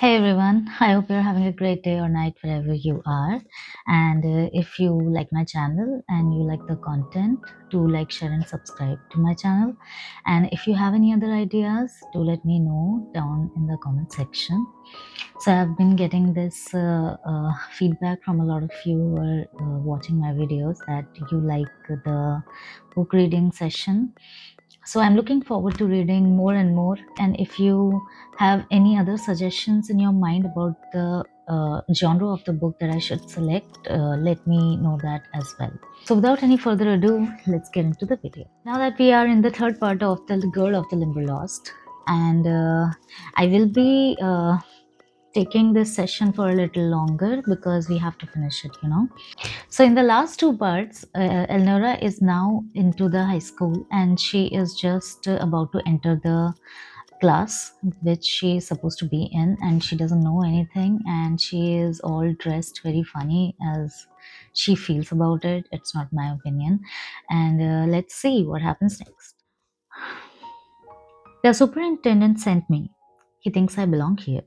Hey everyone, I hope you're having a great day or night wherever you are. And if you like my channel and you like the content, do like, share, and subscribe to my channel. And if you have any other ideas, do let me know down in the comment section. So, I've been getting this feedback from a lot of you who are watching my videos that you like the book reading session. So I'm looking forward to reading more and more. And if you have any other suggestions in your mind about the genre of the book that I should select, let me know that as well. So without any further ado, let's get into the video. Now that we are in the third part of the Girl of the Limberlost, and I will be taking this session for a little longer because we have to finish it. So, in the last two parts, Elnora is now into the high school and she is just about to enter the class which she is supposed to be in, and she doesn't know anything, and she is all dressed very funny as she feels about it. It's not my opinion. And let's see what happens next. The superintendent sent me. He thinks I belong here,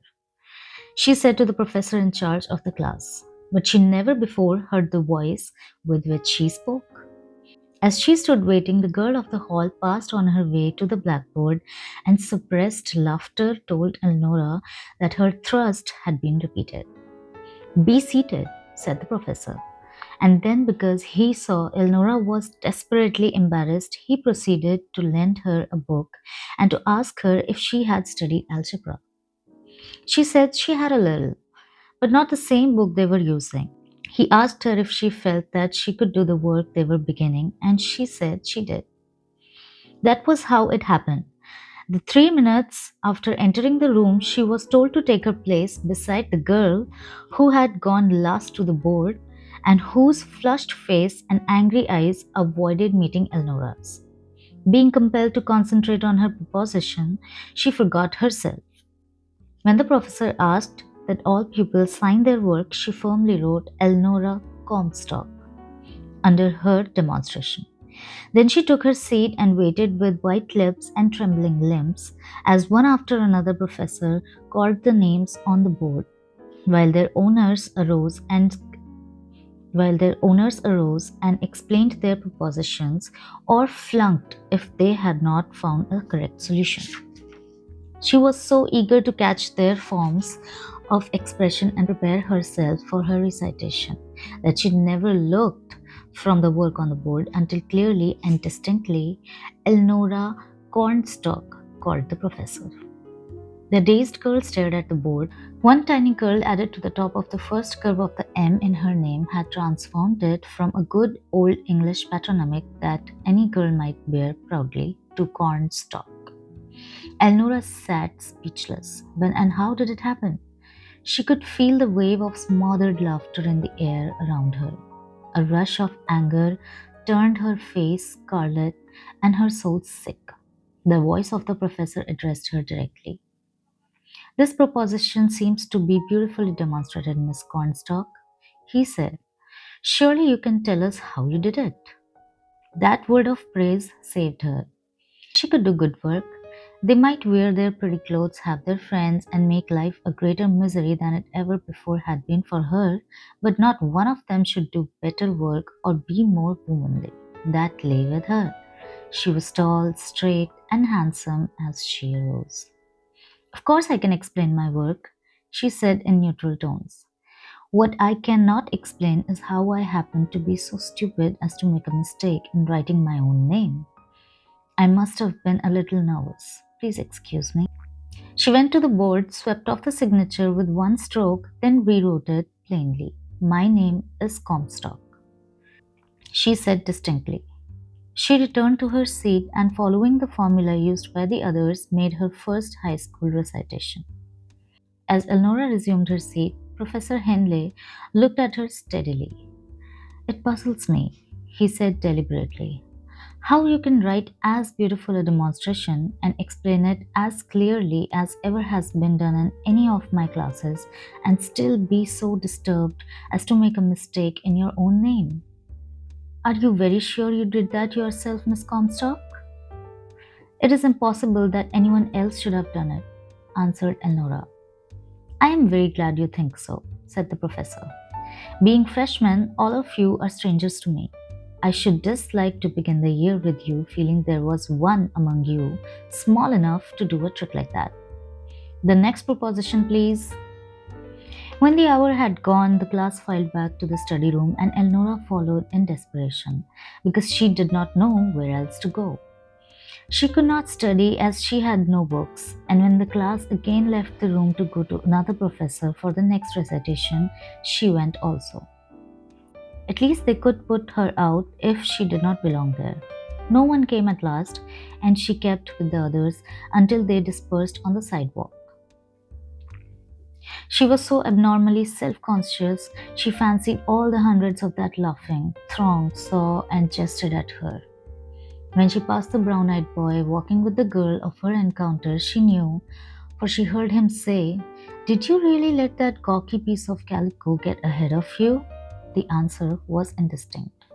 she said to the professor in charge of the class, but she never before heard the voice with which she spoke. As she stood waiting, the girl of the hall passed on her way to the blackboard, and suppressed laughter told Elnora that her thrust had been repeated. Be seated, said the professor. And then, because he saw Elnora was desperately embarrassed, he proceeded to lend her a book and to ask her if she had studied algebra. She said she had a little, but not the same book they were using. He asked her if she felt that she could do the work they were beginning, and she said she did. That was how it happened. The 3 minutes after entering the room, she was told to take her place beside the girl who had gone last to the board and whose flushed face and angry eyes avoided meeting Elnora's. Being compelled to concentrate on her proposition, she forgot herself. When the professor asked that all pupils sign their work, she firmly wrote Elnora Comstock under her demonstration. Then she took her seat and waited with white lips and trembling limbs as one after another professor called the names on the board, while their owners arose and explained their propositions or flunked if they had not found a correct solution. She was so eager to catch their forms of expression and prepare herself for her recitation that she never looked from the work on the board until clearly and distinctly Elnora Cornstalk called the professor. The dazed girl stared at the board. One tiny curl added to the top of the first curve of the M in her name had transformed it from a good old English patronymic that any girl might bear proudly to Cornstalk. Elnora sat speechless. When and how did it happen? She could feel the wave of smothered laughter in the air around her. A rush of anger turned her face scarlet and her soul sick. The voice of the professor addressed her directly. This proposition seems to be beautifully demonstrated, Miss Cornstalk, he said. Surely you can tell us how you did it. That word of praise saved her. She could do good work. They might wear their pretty clothes, have their friends, and make life a greater misery than it ever before had been for her, but not one of them should do better work or be more womanly. That lay with her. She was tall, straight, and handsome as she arose. Of course, I can explain my work, she said in neutral tones. What I cannot explain is how I happened to be so stupid as to make a mistake in writing my own name. I must have been a little nervous. Please excuse me. She went to the board, swept off the signature with one stroke, then rewrote it plainly. My name is Comstock, she said distinctly. She returned to her seat and, following the formula used by the others, made her first high school recitation. As Elnora resumed her seat, Professor Henley looked at her steadily. It puzzles me, he said deliberately. How you can write as beautiful a demonstration and explain it as clearly as ever has been done in any of my classes and still be so disturbed as to make a mistake in your own name. Are you very sure you did that yourself, Miss Comstock? It is impossible that anyone else should have done it, answered Elnora. I am very glad you think so, said the professor. Being freshmen, all of you are strangers to me. I should just like to begin the year with you feeling there was one among you small enough to do a trick like that. The next proposition, please. When the hour had gone, the class filed back to the study room, and Elnora followed in desperation because she did not know where else to go. She could not study as she had no books, and when the class again left the room to go to another professor for the next recitation, she went also. At least they could put her out if she did not belong there. No one came at last, and she kept with the others until they dispersed on the sidewalk. She was so abnormally self conscious, she fancied all the hundreds of that laughing throng saw and gestured at her. When she passed the brown eyed boy walking with the girl of her encounter, she knew, for she heard him say, "Did you really let that gawky piece of calico get ahead of you?" The answer was indistinct.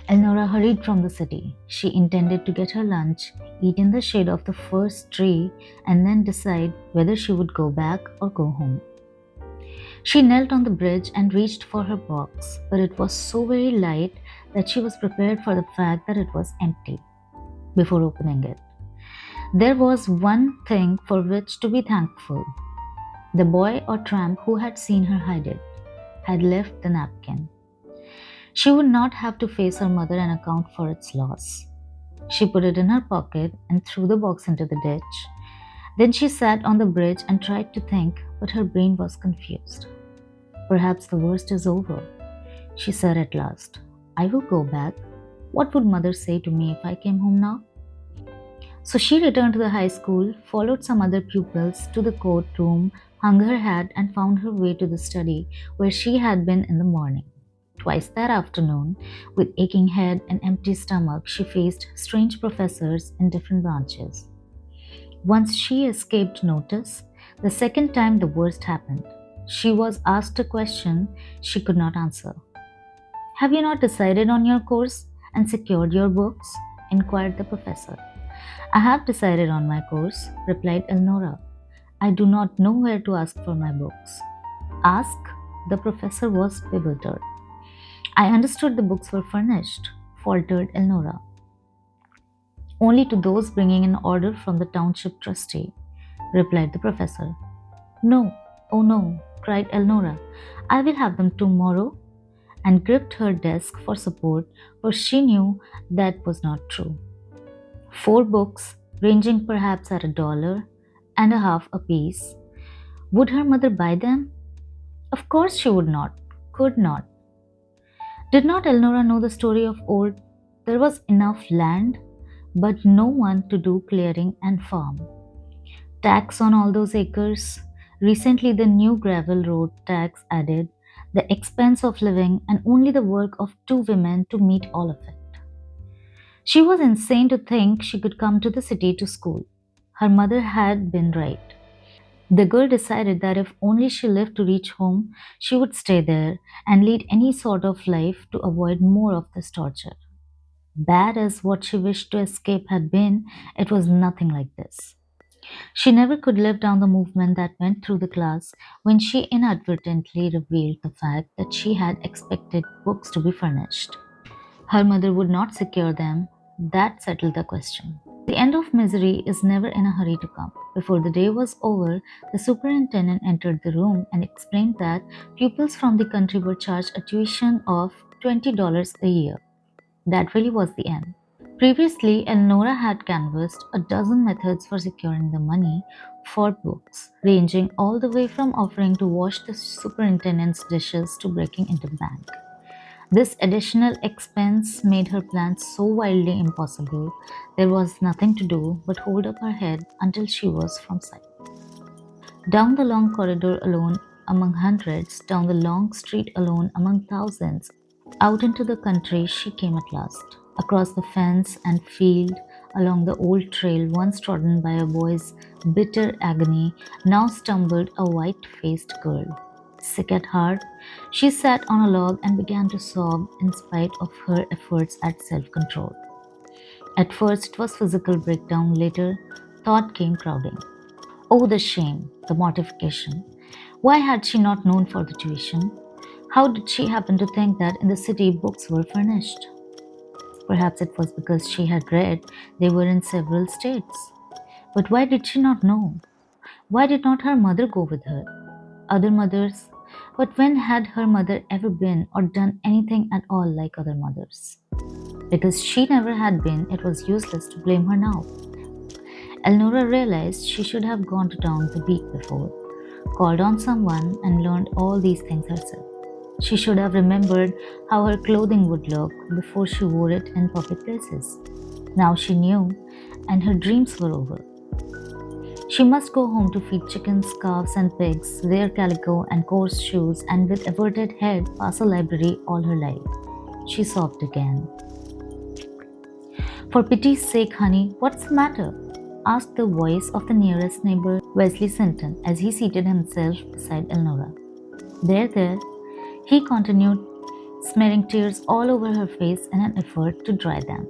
Elnora hurried from the city. She intended to get her lunch, eat in the shade of the first tree, and then decide whether she would go back or go home. She knelt on the bridge and reached for her box, but it was so very light that she was prepared for the fact that it was empty before opening it. There was one thing for which to be thankful. The boy or tramp who had seen her hide it had left the napkin. She would not have to face her mother and account for its loss. She put it in her pocket and threw the box into the ditch. Then she sat on the bridge and tried to think, but her brain was confused. Perhaps the worst is over, she said at last. I will go back. What would mother say to me if I came home now? So she returned to the high school, followed some other pupils to the courtroom, hung her hat, and found her way to the study where she had been in the morning. Twice that afternoon, with aching head and empty stomach, she faced strange professors in different branches. Once she escaped notice, the second time the worst happened. She was asked a question she could not answer. Have you not decided on your course and secured your books? Inquired the professor. I have decided on my course, replied Elnora. I do not know where to ask for my books. Ask? The professor was bewildered. I understood the books were furnished, faltered Elnora. Only to those bringing an order from the township trustee, replied the professor. No, oh no, cried Elnora. I will have them tomorrow, and gripped her desk for support, for she knew that was not true. 4 books, ranging perhaps at $1.50 apiece. Would her mother buy them? Of course she would not, could not. Did not Elnora know the story of old? There was enough land, but no one to do clearing and farm. Tax on all those acres. Recently, the new gravel road tax added, the expense of living, and only the work of 2 women to meet all of it. She was insane to think she could come to the city to school. Her mother had been right. The girl decided that if only she lived to reach home, she would stay there and lead any sort of life to avoid more of this torture. Bad as what she wished to escape had been, it was nothing like this. She never could live down the movement that went through the class when she inadvertently revealed the fact that she had expected books to be furnished. Her mother would not secure them. That settled the question. The end of misery is never in a hurry to come. Before the day was over, the superintendent entered the room and explained that pupils from the country were charged a tuition of $20 a year. That really was the end. Previously, Elnora had canvassed a dozen methods for securing the money for books, ranging all the way from offering to wash the superintendent's dishes to breaking into the bank. This additional expense made her plans so wildly impossible, there was nothing to do but hold up her head until she was from sight. Down the long corridor alone among hundreds, down the long street alone among thousands, out into the country she came at last. Across the fence and field, along the old trail once trodden by a boy's bitter agony, now stumbled a white faced girl. Sick at heart, she sat on a log and began to sob in spite of her efforts at self control. At first, it was physical breakdown, later, thought came crowding. Oh, the shame, the mortification. Why had she not known for the tuition? How did she happen to think that in the city books were furnished? Perhaps it was because she had read they were in several states. But why did she not know? Why did not her mother go with her? Other mothers? But when had her mother ever been or done anything at all like other mothers? Because she never had been, it was useless to blame her now. Elnora realized she should have gone to town the week before, called on someone, and learned all these things herself. She should have remembered how her clothing would look before she wore it in public places. Now she knew, and her dreams were over. She must go home to feed chickens, calves, and pigs, wear calico and coarse shoes, and with averted head pass a library all her life. She sobbed again. For pity's sake, honey, what's the matter? Asked the voice of the nearest neighbor, Wesley Sinton, as he seated himself beside Elnora. There, he continued, smearing tears all over her face in an effort to dry them.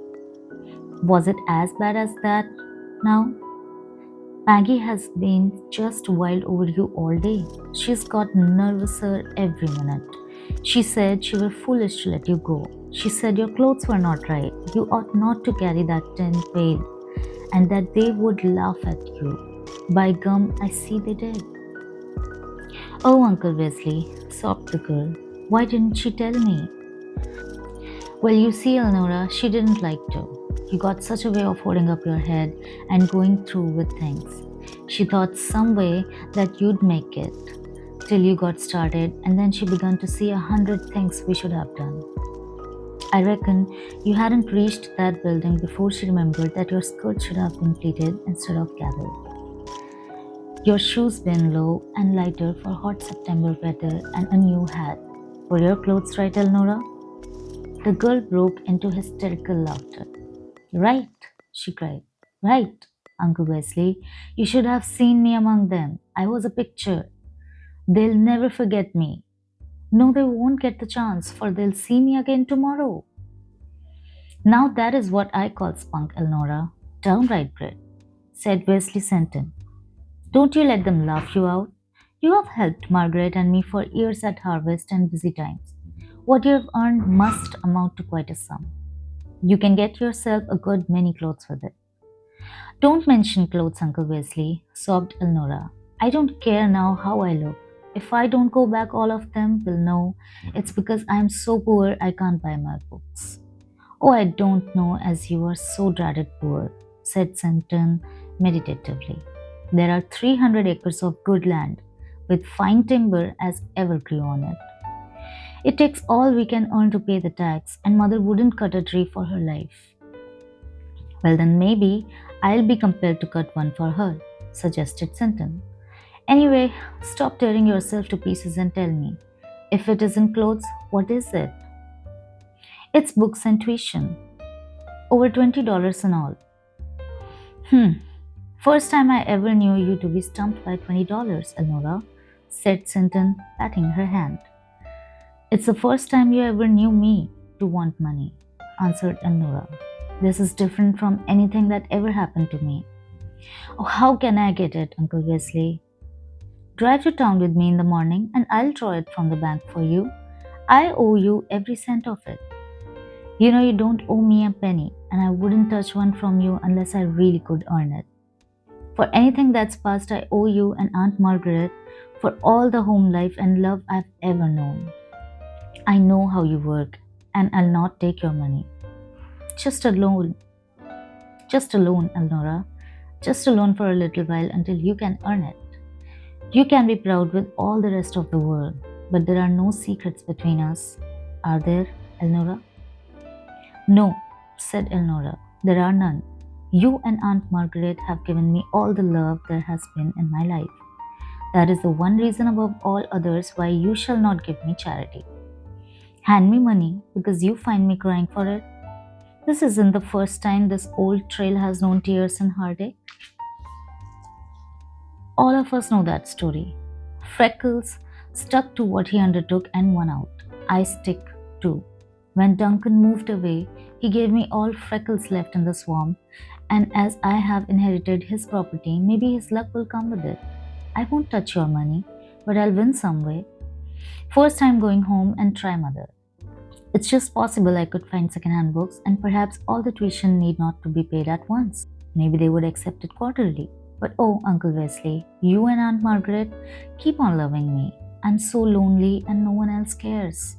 Was it as bad as that now? Maggie has been just wild over you all day. She's got nervouser every minute. She said you were foolish to let you go. She said your clothes were not right. You ought not to carry that tin pail, and that they would laugh at you. By gum, I see they did. Oh, Uncle Wesley, sobbed the girl. Why didn't she tell me? Well, you see, Elnora, she didn't like to. You got such a way of holding up your head and going through with things. She thought some way that you'd make it till you got started, and then she began to see 100 things we should have done. I reckon you hadn't reached that building before she remembered that your skirt should have been pleated instead of gathered. Your shoes been low and lighter for hot September weather, and a new hat. Were your clothes right, Elnora? The girl broke into hysterical laughter. Right, she cried. Right, Uncle Wesley. You should have seen me among them. I was a picture. They'll never forget me. No, they won't get the chance, for they'll see me again tomorrow. Now that is what I call spunk, Elnora. Downright grit, said Wesley Senton. Don't you let them laugh you out. You have helped Margaret and me for years at harvest and busy times. What you have earned must amount to quite a sum. You can get yourself a good many clothes with it. Don't mention clothes, Uncle Wesley, sobbed Elnora. I don't care now how I look. If I don't go back, all of them will know it's because I am so poor I can't buy my books. Oh, I don't know as you are so dreaded poor, said Senton meditatively. There are 300 acres of good land, with fine timber as ever grew on it. It takes all we can earn to pay the tax, and mother wouldn't cut a tree for her life. Well, then maybe I'll be compelled to cut one for her, suggested Sinton. Anyway, stop tearing yourself to pieces and tell me. If it isn't clothes, what is it? It's books and tuition. Over $20 and all. First time I ever knew you to be stumped by $20, Elnora, said Sinton, patting her hand. It's the first time you ever knew me to want money, answered Elnora. This is different from anything that ever happened to me. Oh, how can I get it, Uncle Wesley? Drive to town with me in the morning and I'll draw it from the bank for you. I owe you every cent of it. You know you don't owe me a penny, and I wouldn't touch one from you unless I really could earn it. For anything that's past, I owe you and Aunt Margaret for all the home life and love I've ever known. I know how you work, and I'll not take your money. Just a loan. Just a loan, Elnora. Just a loan for a little while until you can earn it. You can be proud with all the rest of the world, but there are no secrets between us. Are there, Elnora? No, said Elnora. There are none. You and Aunt Margaret have given me all the love there has been in my life. That is the one reason above all others why you shall not give me charity. Hand me money because you find me crying for it. This isn't the first time this old trail has known tears and heartache. All of us know that story. Freckles stuck to what he undertook and won out. I stick too. When Duncan moved away, he gave me all Freckles left in the swamp, and as I have inherited his property, maybe his luck will come with it. I won't touch your money, but I'll win some way. First, I'm going home and try mother. It's just possible I could find secondhand books, and perhaps all the tuition need not to be paid at once. Maybe they would accept it quarterly. But oh, Uncle Wesley, you and Aunt Margaret keep on loving me. I'm so lonely and no one else cares.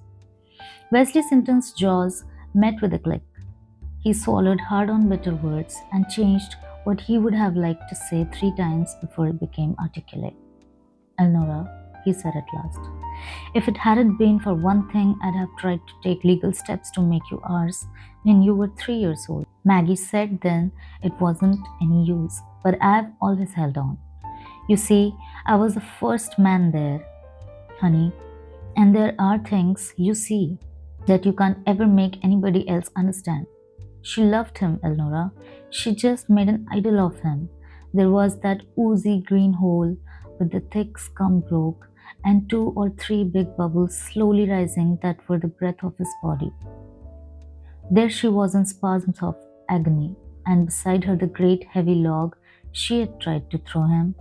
Wesley Sinton's jaws met with a click. He swallowed hard on bitter words and changed what he would have liked to say 3 times before it became articulate. Elnora, he said at last, if it hadn't been for one thing, I'd have tried to take legal steps to make you ours when you were 3 years old. Maggie said then it wasn't any use, but I've always held on. You see, I was the first man there, honey, and there are things, you see, that you can't ever make anybody else understand. She loved him, Elnora. She just made an idol of him. There was that oozy green hole with the thick scum broke and 2 or 3 big bubbles slowly rising that were the breath of his body. There she was in spasms of agony, and beside her the great heavy log she had tried to throw him.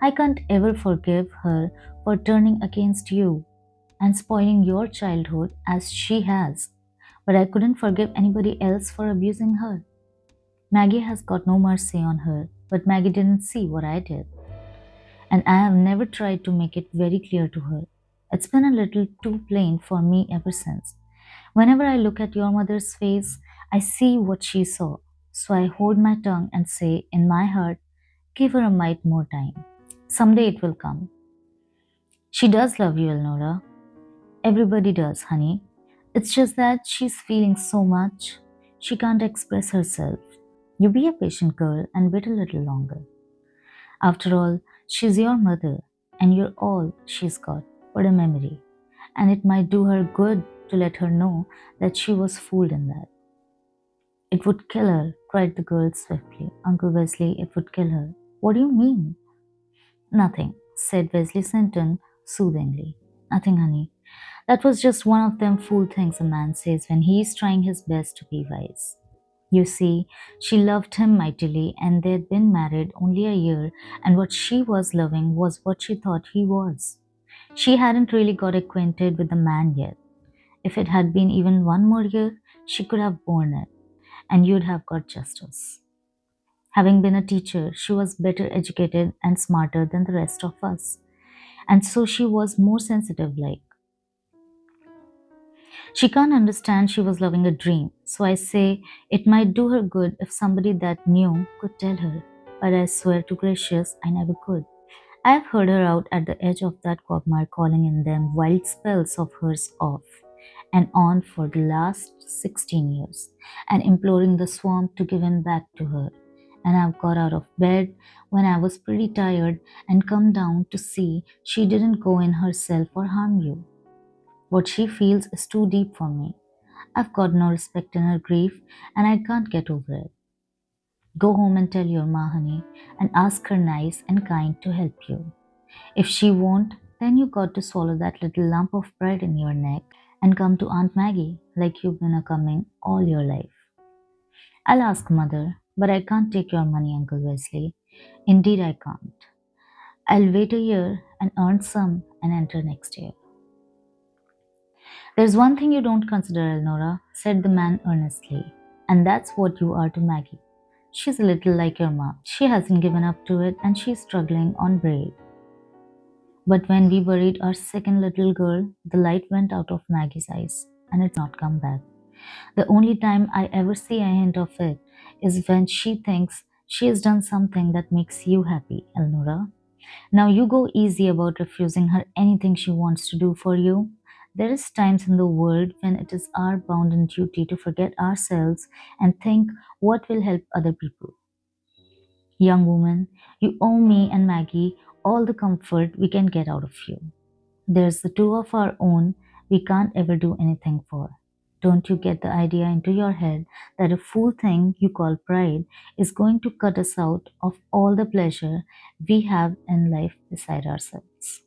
I can't ever forgive her for turning against you and spoiling your childhood as she has, but I couldn't forgive anybody else for abusing her. Maggie has got no mercy on her, but Maggie didn't see what I did, and I have never tried to make it very clear to her. It's been a little too plain for me ever since. Whenever I look at your mother's face, I see what she saw. So I hold my tongue and say in my heart, give her a mite more time. Someday it will come. She does love you, Elnora. Everybody does, honey. It's just that she's feeling so much. She can't express herself. You be a patient girl and wait a little longer. After all, she's your mother, and you're all she's got but a memory, and it might do her good to let her know that she was fooled in that. It would kill her, cried the girl swiftly. Uncle Wesley, it would kill her. What do you mean? Nothing, said Wesley Sinton soothingly. Nothing, honey. That was just one of them fool things a man says when he is trying his best to be wise. You see, she loved him mightily, and they'd been married only a year, and what she was loving was what she thought he was. She hadn't really got acquainted with the man yet. If it had been even one more year, she could have borne it, and you'd have got justice. Having been a teacher, she was better educated and smarter than the rest of us, and so she was more sensitive like. She can't understand she was loving a dream, so I say it might do her good if somebody that knew could tell her. But I swear to gracious, I never could. I have heard her out at the edge of that quagmire calling in them wild spells of hers off and on for the last 16 years, and imploring the swamp to give him back to her. And I've got out of bed when I was pretty tired and come down to see she didn't go in herself or harm you. What she feels is too deep for me. I've got no respect in her grief, and I can't get over it. Go home and tell your ma, honey, and ask her nice and kind to help you. If she won't, then you got to swallow that little lump of pride in your neck and come to Aunt Maggie like you've been a coming all your life. I'll ask mother, but I can't take your money, Uncle Wesley. Indeed, I can't. I'll wait a year and earn some and enter next year. There's one thing you don't consider, Elnora, said the man earnestly, and that's what you are to Maggie. She's a little like your ma. She hasn't given up to it and she's struggling on brave. But when we buried our second little girl, the light went out of Maggie's eyes and it's not come back. The only time I ever see a hint of it is when she thinks she has done something that makes you happy, Elnora. Now you go easy about refusing her anything she wants to do for you. There is times in the world when it is our bounden duty to forget ourselves and think what will help other people. Young woman, you owe me and Maggie all the comfort we can get out of you. There's the two of our own we can't ever do anything for. Don't you get the idea into your head that a fool thing you call pride is going to cut us out of all the pleasure we have in life beside ourselves?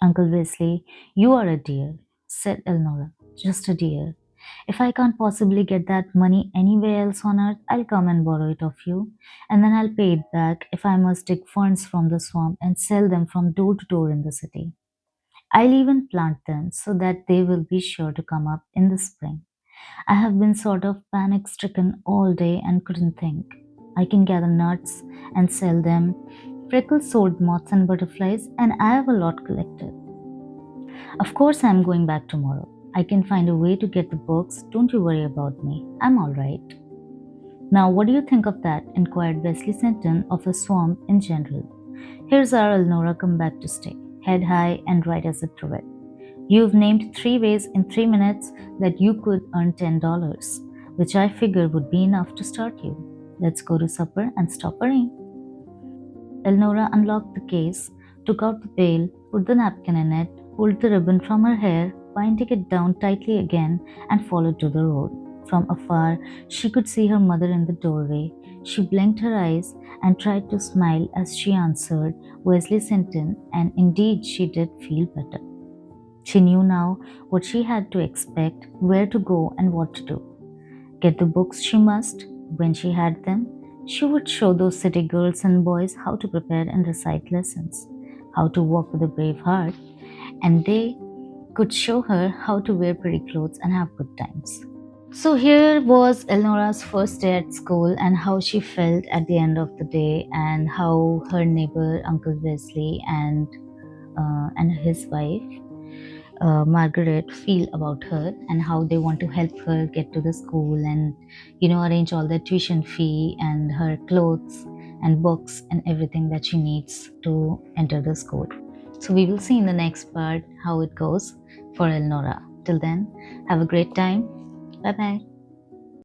Uncle Wesley, you are a dear, said Elnora. Just a dear. If I can't possibly get that money anywhere else on earth, I'll come and borrow it of you, and then I'll pay it back if I must dig ferns from the swamp and sell them from door to door in the city. I'll even plant them so that they will be sure to come up in the spring. I have been sort of panic stricken all day and couldn't think. I can gather nuts and sell them, freckle sold moths and butterflies, and I have a lot collected. Of course, I'm going back tomorrow. I can find a way to get the books. Don't you worry about me. I'm all right. Now, what do you think of that? Inquired Wesley Sinton of the swamp in general. Here's our Elnora come back to stay, head high and right as a trivet. You've named 3 ways in 3 minutes that you could earn $10, which I figure would be enough to start you. Let's go to supper and stop worrying. Elnora unlocked the case, took out the pail, put the napkin in it, pulled the ribbon from her hair, binding it down tightly again, and followed to the road. From afar, she could see her mother in the doorway. She blinked her eyes and tried to smile as she answered Wesley Sinton, and indeed she did feel better. She knew now what she had to expect, where to go, and what to do. Get the books she must. When she had them, she would show those city girls and boys how to prepare and recite lessons, how to walk with a brave heart, and they could show her how to wear pretty clothes and have good times. So here was Elnora's first day at school and how she felt at the end of the day, and how her neighbor Uncle Wesley and his wife Margaret feel about her, and how they want to help her get to the school and arrange all the tuition fee and her clothes and books and everything that she needs to enter the school. So we will see in the next part how it goes for Elnora. Till then, have a great time. Bye bye.